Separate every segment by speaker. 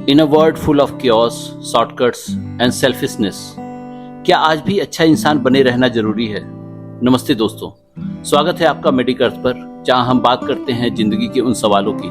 Speaker 1: In a world full of chaos, shortcuts and selfishness, क्या आज भी अच्छा इंसान बने रहना जरूरी है? नमस्ते दोस्तों, स्वागत है आपका मेडिकर्स पर, जहां हम बात करते हैं जिंदगी के उन सवालों की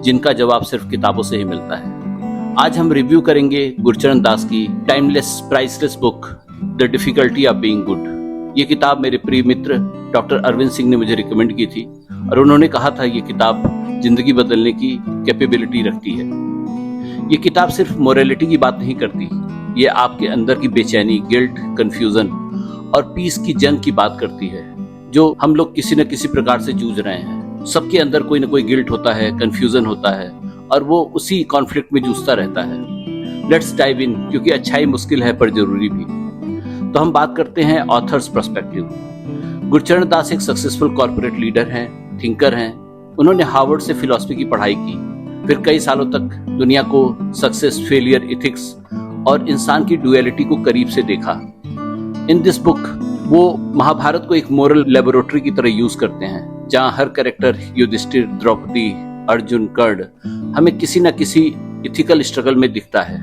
Speaker 1: जिनका जवाब सिर्फ किताबों से ही मिलता है। आज हम रिव्यू करेंगे गुरचरण दास की timeless priceless book the difficulty of being good. ये किताब मेरे प्रिय मित्र डॉक्टर अरविंद सिंह ने मुझे रिकमेंड की थी और उन्होंने कहा था ये किताब जिंदगी बदलने की कैपेबिलिटी रखती है। ये किताब सिर्फ मोरालिटी की बात नहीं करती, ये आपके अंदर की बेचैनी, गिल्ट, कंफ्यूजन और पीस की जंग की बात करती है जो हम लोग किसी न किसी प्रकार से जूझ रहे हैं। सबके अंदर कोई ना कोई गिल्ट होता है, कंफ्यूजन होता है और वो उसी कॉन्फ्लिक्ट में जूझता रहता है। लेट्स डाइव इन, क्योंकि अच्छाई मुश्किल है पर जरूरी भी। तो हम बात करते हैं ऑथर्स पर्सपेक्टिव। गुरचरण दास एक सक्सेसफुल कॉर्पोरेट लीडर हैं, थिंकर हैं। उन्होंने हार्वर्ड से फिलॉसफी की पढ़ाई की, फिर कई सालों तक दुनिया को सक्सेस, फेलियर, इथिक्स और इंसान की डुअलिटी को करीब से देखा। इन दिस बुक वो महाभारत को एक मोरल लेबोरेटरी की तरह यूज करते हैं, जहां हर कैरेक्टर युधिष्ठिर, द्रौपदी, अर्जुन, कर्ण हमें किसी न किसी इथिकल स्ट्रगल में दिखता है,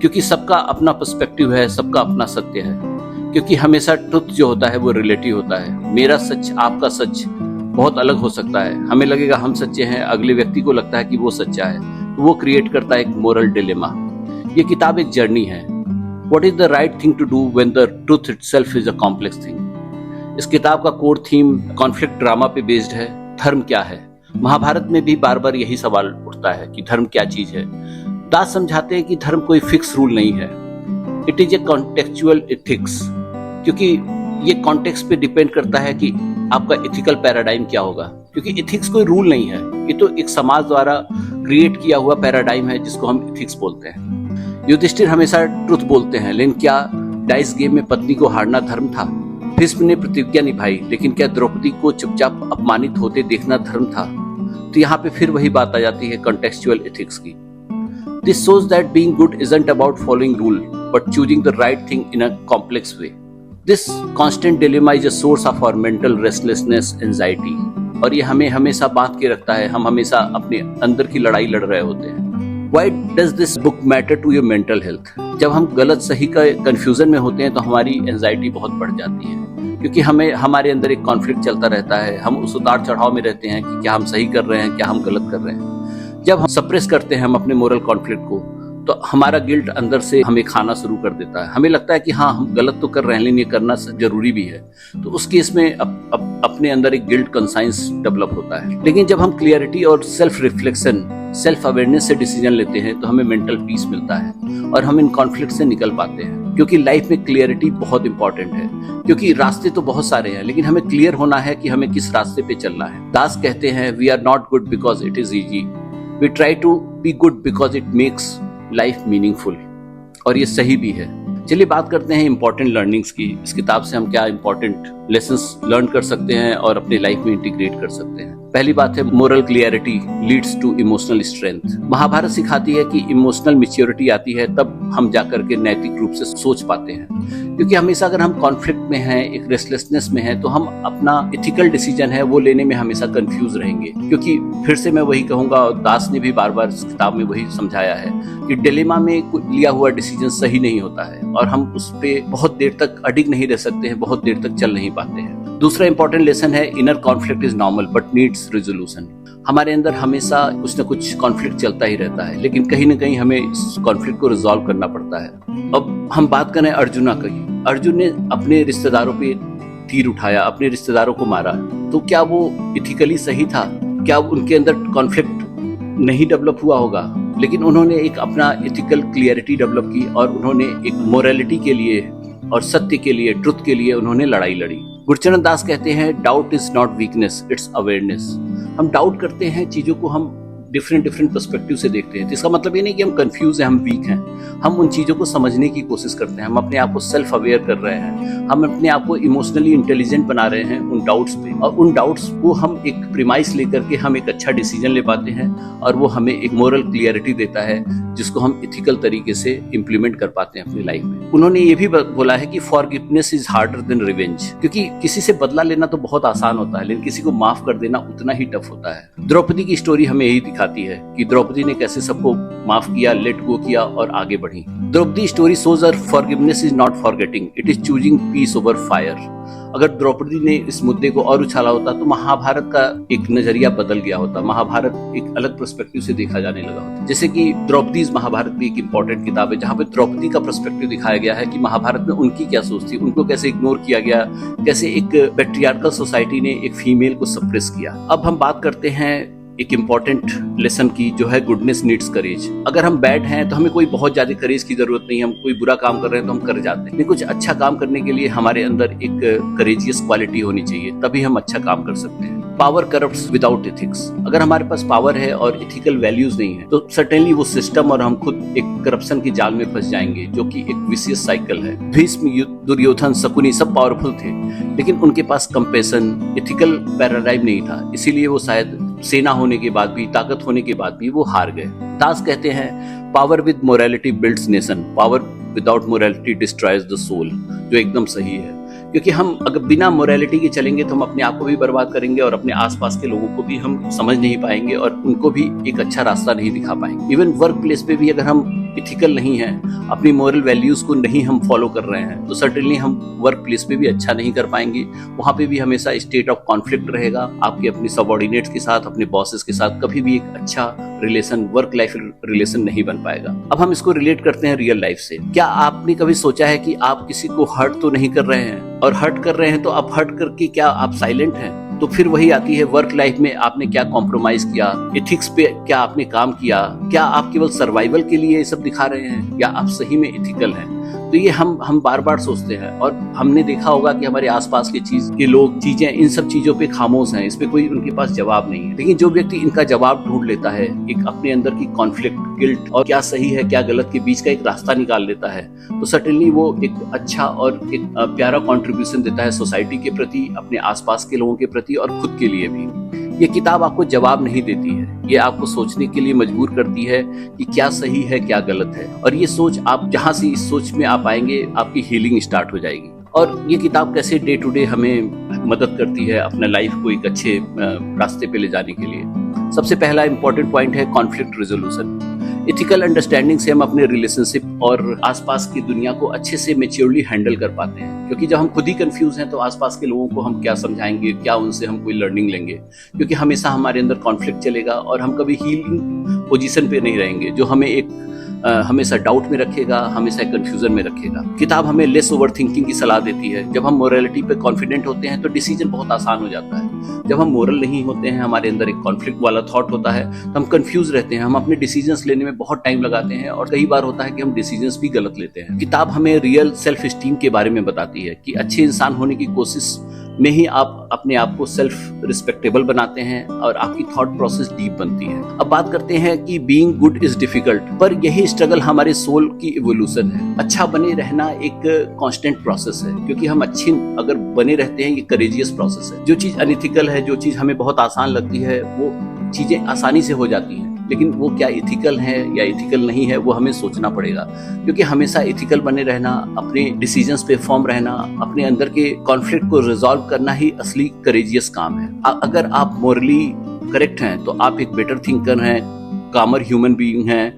Speaker 1: क्योंकि सबका अपना पर्सपेक्टिव है, सबका अपना सत्य है। क्योंकि हमेशा ट्रुथ जो होता है वो रिलेटिव होता है। मेरा सच, आपका सच बहुत अलग हो सकता है। हमें लगेगा हम सच्चे हैं, अगले व्यक्ति को लगता है कि वो सच्चा है, तो वो क्रिएट करता है एक मोरल डिलेमा। ये किताब एक जर्नी है। What is the right thing to do when the truth itself is a complex thing. इस किताब का कोर थीम कॉन्फ्लिक्ट ड्रामा पे बेस्ड है। धर्म क्या है? महाभारत में भी बार बार यही सवाल उठता है कि धर्म क्या चीज है। दास समझाते हैं कि धर्म कोई फिक्स रूल नहीं है, it is a contextual ethics. क्योंकि ये कॉन्टेक्स्ट पे डिपेंड करता है कि आपका एथिकल पैराडाइम क्या होगा। क्योंकि एथिक्स कोई रूल नहीं है, ये तो एक समाज द्वारा क्रिएट किया हुआ पैराडाइम है जिसको हम एथिक्स बोलते हैं। युधिष्ठिर हमेशा ट्रुथ बोलते हैं, लेकिन क्या डाइस गेम में पत्नी को हारना धर्म था? भीष्म ने प्रतिज्ञा निभाई, लेकिन क्या द्रौपदी को चुपचाप अपमानित होते देखना धर्म था? तो यहाँ पे फिर वही बात आ जाती है कॉन्टेक्चुअल एथिक्स की। This shows that being good isn't about following rule but choosing the right thing in a complex way. This constant dilemma is a source of our mental restlessness, anxiety, और ये हमें हमेशा बांध के रखता है। हम हमेशा अपने अंदर की लड़ाई लड़ रहे होते हैं। Why does this book matter to your mental health? जब हम गलत सही का कंफ्यूजन में होते हैं तो हमारी एंजाइटी बहुत बढ़ जाती है, क्योंकि हमें हमारे अंदर एक कॉन्फ्लिक्ट चलता रहता है। हम उस उतार चढ़ाव में रहते हैं कि क्या हम सही कर रहे हैं, क्या हम गलत कर रहे हैं। जब हम सप्रेस करते हैं हम अपने मोरल कॉन्फ्लिक्ट को, तो हमारा गिल्ट अंदर से हमें खाना शुरू कर देता है। हमें लगता है कि हाँ, हम गलत तो कर रहे हैं लेकिन ये करना जरूरी भी है। तो उस केस में अपने अंदर एक गिल्ट कॉन्साइंस डेवलप होता है। लेकिन जब हम क्लियरिटी और सेल्फ रिफ्लेक्शन, सेल्फ अवेयरनेस से डिसीजन लेते हैं तो हमें मेंटल पीस मिलता है और हम इन कॉन्फ्लिक्ट से निकल पाते हैं। क्योंकि लाइफ में क्लियरिटी बहुत इंपॉर्टेंट है, क्योंकि रास्ते तो बहुत सारे हैं लेकिन हमें क्लियर होना है कि हमें किस रास्ते पे चलना है। दास कहते हैं, we are not good because it is easy, we try to be good because it makes life meaningful. और ये सही भी है। चलिए बात करते हैं इंपॉर्टेंट लर्निंग्स की। इस किताब से हम क्या इंपॉर्टेंट लेसन्स लर्न कर सकते हैं और अपनी लाइफ में इंटीग्रेट कर सकते हैं। पहली बात है, moral clarity leads to emotional strength. Mahabharata सिखाती है कि इमोशनल मैच्योरिटी आती है तब हम जाकर के नैतिक रूप से सोच पाते हैं। क्योंकि हमेशा अगर हम कॉन्फ्लिक्ट में हैं, एक रेस्टलेसनेस में हैं, तो हम अपना एथिकल डिसीजन है वो लेने में हमेशा कंफ्यूज रहेंगे। क्योंकि फिर से मैं वही कहूंगा, दास ने भी बार बार इस किताब में वही समझाया है कि डिलेमा में लिया हुआ डिसीजन सही नहीं होता है और हम उस पे बहुत देर तक अडिग नहीं रह सकते हैं, बहुत देर तक चल नहीं पाते हैं। दूसरा इंपॉर्टेंट लेसन है, inner conflict is normal but needs resolution. हमारे अंदर हमेशा कुछ न कुछ कॉन्फ्लिक्ट चलता ही रहता है, लेकिन कहीं ना कहीं हमें इस कॉन्फ्लिक्ट को रिजॉल्व करना पड़ता है। अब हम बात करें अर्जुना की। अर्जुन ने अपने रिश्तेदारों पे तीर उठाया, अपने रिश्तेदारों को मारा, तो क्या वो इथिकली सही था? क्या उनके अंदर कॉन्फ्लिक्ट नहीं डेवलप हुआ होगा? लेकिन उन्होंने एक अपना एथिकल क्लियरिटी डेवलप की और उन्होंने एक मोरालिटी के लिए और सत्य के लिए, ट्रुथ के लिए उन्होंने लड़ाई लड़ी। गुरचरण दास कहते हैं, doubt is not weakness, it's awareness. हम डाउट करते हैं, चीजों को हम डिफरेंट पर्सपेक्टिव से देखते हैं। तो इसका मतलब ये नहीं कि हम कंफ्यूज हैं, हम वीक हैं। हम उन चीजों को समझने की कोशिश करते हैं, हम अपने आप को सेल्फ अवेयर कर रहे हैं, हम अपने आप को इमोशनली इंटेलिजेंट बना रहे हैं उन डाउट्स पे, और उन डाउट्स को हम एक प्रीमाइस लेकर के हम एक अच्छा डिसीजन ले पाते हैं और वो हमें एक मोरल क्लियरिटी देता है जिसको हम इथिकल तरीके से इम्प्लीमेंट कर पाते हैं अपनी लाइफ में। उन्होंने ये भी बोला है कि forgiveness is harder than revenge, क्योंकि किसी से बदला लेना तो बहुत आसान होता है, लेकिन किसी को माफ कर देना उतना ही टफ होता है। द्रौपदी की स्टोरी हमें यही दिखाती है कि द्रौपदी ने कैसे सबको माफ किया, लेट गो किया और आगे बढ़ी। Draupadi story shows her forgiveness is not forgetting, it is choosing peace over fire। अगर द्रौपदी ने इस मुद्दे को और उछाला होता तो महाभारत का एक नजरिया बदल गया होता, महाभारत एक अलग पर्सपेक्टिव से देखा जाने लगा होता। जैसे कि द्रौपदी महाभारत भी एक इंपॉर्टेंट किताब है, जहाँ पे द्रौपदी का पर्सपेक्टिव दिखाया गया है कि महाभारत में उनकी क्या सोच थी, उनको कैसे इग्नोर किया गया, कैसे एक पैट्रियार्कल सोसाइटी ने एक फीमेल को सप्रेस किया। अब हम बात करते हैं एक इम्पॉर्टेंट लेसन की, जो है गुडनेस नीड्स करेज। अगर हम बैड हैं तो हमें कोई बहुत ज्यादा करेज की जरूरत नहीं, हम कोई बुरा काम कर रहे हैं तो हम कर जाते हैं, लेकिन कुछ अच्छा काम करने के लिए हमारे अंदर एक करेजियस क्वालिटी होनी चाहिए, तभी हम अच्छा काम कर सकते हैं। Power corrupts without ethics. अगर हमारे पास पावर है और एथिकल वैल्यूज नहीं है तो सर्टेनली वो सिस्टम और हम खुद एक करप्शन की जाल में फंस जाएंगे, जो कि एक विशियस साइकिल है। भीष्म, दुर्योधन, शकुनी सब पावरफुल थे, लेकिन उनके पास कंपैशन, एथिकल पैराडाइम नहीं था, इसीलिए वो शायद सेना होने के बाद भी, ताकत होने के बाद भी वो हार गए। दास कहते हैं power with morality builds nation, power without morality destroys the soul, जो एकदम सही है। क्योंकि हम अगर बिना मोरालिटी के चलेंगे तो हम अपने आप को भी बर्बाद करेंगे और अपने आसपास के लोगों को भी हम समझ नहीं पाएंगे और उनको भी एक अच्छा रास्ता नहीं दिखा पाएंगे। इवन वर्क प्लेस पे भी अगर हम इथिकल नहीं है, अपनी मोरल वैल्यूज को नहीं हम फॉलो कर रहे हैं, तो सर्टेनली हम वर्क प्लेस पे भी अच्छा नहीं कर पाएंगे। वहाँ पे भी हमेशा स्टेट ऑफ कॉन्फ्लिक्ट रहेगा, आपके अपने सबऑर्डिनेट्स के साथ, अपने बॉसेस के साथ कभी भी एक अच्छा रिलेशन, वर्क लाइफ रिलेशन नहीं बन पाएगा। अब हम इसको रिलेट करते हैं रियल लाइफ से। क्या आपने कभी सोचा है कि आप किसी को हर्ट तो नहीं कर रहे हैं, और हर्ट कर रहे हैं तो आप हर्ट करके क्या आप साइलेंट हैं? तो फिर वही आती है, वर्क लाइफ में आपने क्या कॉम्प्रोमाइज किया, एथिक्स पे क्या आपने काम किया, क्या आप केवल सर्वाइवल के लिए ये सब दिखा रहे हैं या आप सही में एथिकल हैं? तो ये हम बार बार सोचते हैं, और हमने देखा होगा कि हमारे आसपास के लोग, चीजें, इन सब चीजों पे खामोश हैं, इस पे कोई उनके पास जवाब नहीं है। लेकिन जो व्यक्ति इनका जवाब ढूंढ लेता है, एक अपने अंदर की कॉन्फ्लिक्ट, गिल्ट और क्या सही है क्या गलत के बीच का एक रास्ता निकाल लेता है, तो सर्टेनली वो एक अच्छा और एक प्यारा कॉन्ट्रीब्यूशन देता है सोसाइटी के प्रति, अपने आसपास के लोगों के प्रति और खुद के लिए भी। ये किताब आपको जवाब नहीं देती है, ये आपको सोचने के लिए मजबूर करती है कि क्या सही है क्या गलत है, और ये सोच, आप जहां से इस सोच में आप आएंगे आपकी हीलिंग स्टार्ट हो जाएगी। और ये किताब कैसे डे टू डे हमें मदद करती है अपने लाइफ को एक अच्छे रास्ते पे ले जाने के लिए। सबसे पहला इंपॉर्टेंट पॉइंट है कॉन्फ्लिक्ट रेजोल्यूशन। एथिकल अंडरस्टैंडिंग से हम अपने रिलेशनशिप और आसपास की दुनिया को अच्छे से मैच्योरली हैंडल कर पाते हैं, क्योंकि जब हम खुद ही कंफ्यूज हैं तो आसपास के लोगों को हम क्या समझाएंगे, क्या उनसे हम कोई लर्निंग लेंगे, क्योंकि हमेशा हमारे अंदर कॉन्फ्लिक्ट चलेगा और हम कभी हीलिंग पोजीशन पे नहीं रहेंगे, जो हमें एक हमेशा डाउट में रखेगा, हमेशा कंफ्यूजन में रखेगा। किताब हमें लेस ओवर थिंकिंग की सलाह देती है। जब हम मोरालिटी पे कॉन्फिडेंट होते हैं तो डिसीजन बहुत आसान हो जाता है। जब हम मोरल नहीं होते हैं, हमारे अंदर एक कॉन्फ्लिक्ट वाला थॉट होता है, तो हम कंफ्यूज रहते हैं, हम अपने डिसीजंस लेने में बहुत टाइम लगाते हैं और कई बार होता है कि हम डिसीजंस भी गलत लेते हैं। किताब हमें रियल सेल्फ एस्टीम के बारे में बताती है कि अच्छे इंसान होने की कोशिश में ही आप अपने आप को सेल्फ रिस्पेक्टेबल बनाते हैं और आपकी थॉट प्रोसेस डीप बनती है। अब बात करते हैं कि बीइंग गुड इज डिफिकल्ट, पर यही स्ट्रगल हमारे सोल की इवोल्यूशन है। अच्छा बने रहना एक कांस्टेंट प्रोसेस है, क्योंकि हम अच्छे अगर बने रहते हैं, ये करेजियस प्रोसेस है। जो चीज अनइथिकल है, जो चीज हमें बहुत आसान लगती है, वो चीजें आसानी से हो जाती हैं, लेकिन वो क्या इथिकल है या इथिकल नहीं है वो हमें सोचना पड़ेगा। क्योंकि हमेशा इथिकल बने रहना, अपने डिसीजंस पे फॉर्म रहना, अपने अंदर के कॉन्फ्लिक्ट को रिजॉल्व करना ही असली करेजियस काम है। अगर आप मोरली करेक्ट हैं तो आप एक बेटर थिंकर हैं, कामर ह्यूमन बीइंग हैं,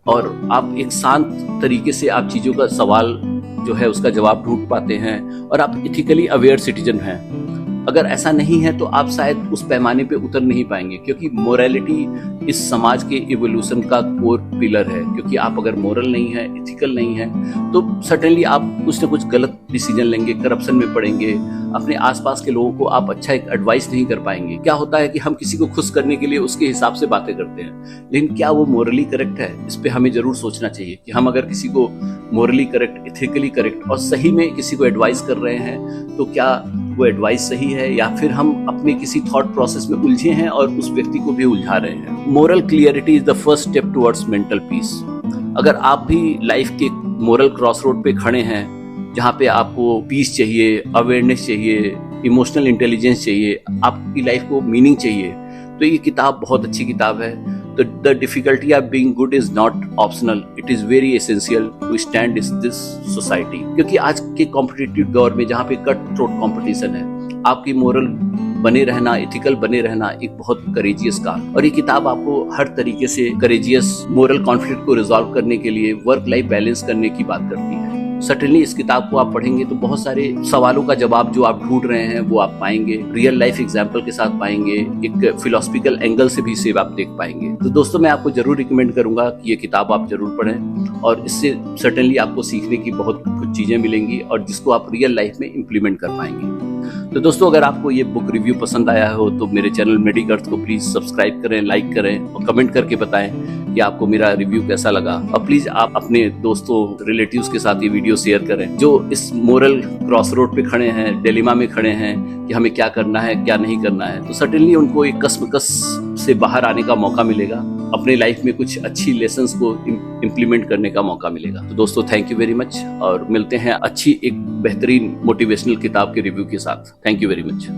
Speaker 1: और आप एक शांत तरीके से आप चीजों का सवाल जो है उसका जवाब ढूंढ पाते हैं, और आप इथिकली अवेयर सिटीजन हैं। अगर ऐसा नहीं है तो आप शायद उस पैमाने पे उतर नहीं पाएंगे, क्योंकि मोरालिटी इस समाज के इवोल्यूशन का कोर पिलर है। क्योंकि आप अगर मोरल नहीं है, इथिकल नहीं है, तो सर्टेनली आप कुछ ना कुछ गलत डिसीजन लेंगे, करप्शन में पड़ेंगे, अपने आसपास के लोगों को आप अच्छा एक एडवाइस नहीं कर पाएंगे। क्या होता है कि हम किसी को खुश करने के लिए उसके हिसाब से बातें करते हैं, लेकिन क्या वो मोरली करेक्ट है? इस पे हमें जरूर सोचना चाहिए कि हम अगर किसी को मोरली करेक्ट, इथिकली करेक्ट और सही में किसी को एडवाइस कर रहे हैं, तो क्या वो एडवाइस सही है, या फिर हम अपने किसी थॉट प्रोसेस में उलझे हैं और उस व्यक्ति को भी उलझा रहे हैं। Moral clarity is the first step towards mental peace. अगर आप भी लाइफ के मोरल क्रॉस रोड पे खड़े हैं, जहाँ पे आपको पीस चाहिए, अवेयरनेस चाहिए, इमोशनल इंटेलिजेंस चाहिए, आपकी लाइफ को मीनिंग चाहिए, तो ये किताब बहुत अच्छी किताब है। the difficulty of being good is not optional, it is very essential to stand in this society। क्योंकि आज के कॉम्पिटिटिव दौर में जहाँ पे कट थ्रोट कॉम्पिटिशन है, आपकी मोरल बने रहना, एथिकल बने रहना एक बहुत करेजियस काम। और ये किताब आपको हर तरीके से करेजियस मोरल कॉन्फ्लिक्ट को रिजॉल्व करने के लिए, वर्क लाइफ बैलेंस करने की बात करती है। सर्टेनली इस किताब को आप पढ़ेंगे तो बहुत सारे सवालों का जवाब जो आप ढूंढ रहे हैं वो आप पाएंगे, रियल लाइफ एग्जाम्पल के साथ पाएंगे, एक फिलोसफिकल एंगल से भी इसे आप देख पाएंगे। तो दोस्तों मैं आपको जरूर रिकमेंड करूंगा कि ये किताब आप जरूर पढ़ें और इससे सर्टेनली आपको सीखने की बहुत कुछ चीजें मिलेंगी और जिसको आप रियल लाइफ में इम्प्लीमेंट कर पाएंगे। तो दोस्तों अगर आपको ये बुक रिव्यू पसंद आया हो तो मेरे चैनल मेडिकर्स को प्लीज सब्सक्राइब करें, लाइक करें और कमेंट करके बताएं कि आपको मेरा रिव्यू कैसा लगा। और प्लीज आप अपने दोस्तों, रिलेटिव्स के साथ ये वीडियो शेयर करें जो इस मोरल क्रॉस रोड पे खड़े हैं, डिलेमा में खड़े हैं कि हमें क्या करना है क्या नहीं करना है। तो सर्टेनली उनको एक कसमकस से बाहर आने का मौका मिलेगा, अपने लाइफ में कुछ अच्छी लेसन्स को इम्प्लीमेंट करने का मौका मिलेगा। तो दोस्तों थैंक यू वेरी मच और मिलते हैं अच्छी एक बेहतरीन मोटिवेशनल किताब के रिव्यू के साथ। Thank you very much.